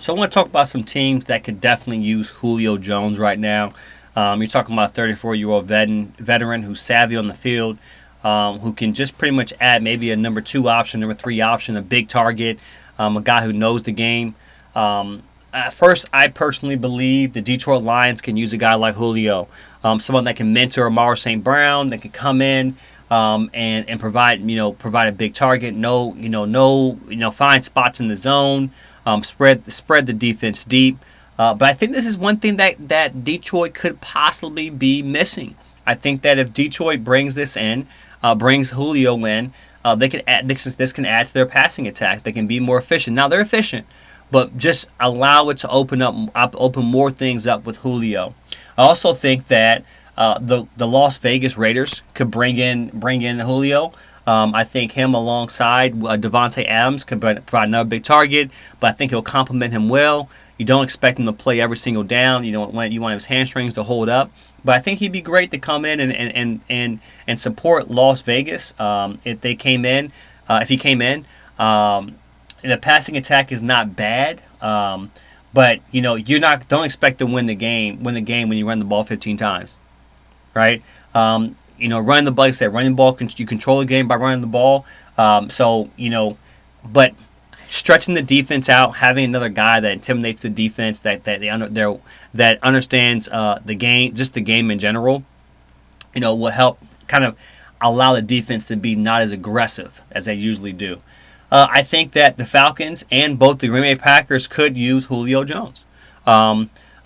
So I want to talk about some teams that could definitely use Julio Jones right now. You're talking about a 34-year-old veteran who's savvy on the field, who can just pretty much add maybe a number 2 option, number 3 option, a big target, a guy who knows the game. At first, I personally believe the Detroit Lions can use a guy like Julio, someone that can mentor Amara St. Brown, that can come in and provide a big target, find spots in the zone, spread the defense deep. But I think this is one thing that Detroit could possibly be missing. I think that if Detroit brings Julio in, they can add this can add to their passing attack. They can be more efficient. Now they're efficient, but just allow it to open more things up with Julio. I also think that the Las Vegas Raiders could bring in Julio. I think him alongside Devontae Adams could provide another big target, but I think he'll complement him well. You don't expect him to play every single down. You want his hamstrings to hold up, but I think he'd be great to come in and support Las Vegas if he came in. The passing attack is not bad, but don't expect to win the game when you run the ball 15 times, right? Running the ball, like I said, running the ball, you control the game by running the ball. But stretching the defense out, having another guy that intimidates the defense, that understands the game, just the game in general, will help kind of allow the defense to be not as aggressive as they usually do. I think that the Falcons and both the Green Bay Packers could use Julio Jones.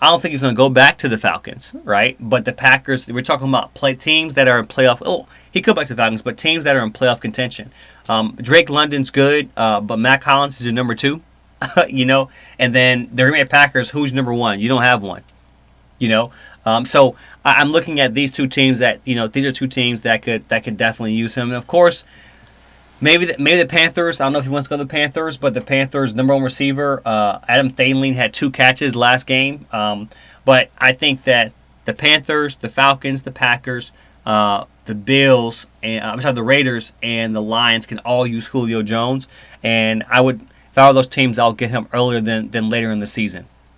I don't think he's going to go back to the Falcons, right? But the Packers, we're talking about teams that are in playoff. Oh, he could go back to the Falcons, but teams that are in playoff contention. Drake London's good, but Matt Collins is your number 2, And then the Green Bay Packers, who's number 1? You don't have one, So I'm looking at these two teams these are two teams that could definitely use him. And of course, maybe the Panthers. I don't know if he wants to go to the Panthers, but the Panthers' number 1 receiver, Adam Thielen, had 2 catches last game. But I think that the Panthers, the Falcons, the Packers, the Bills, the Raiders, and the Lions can all use Julio Jones. And if I were those teams, I'll get him earlier than later in the season.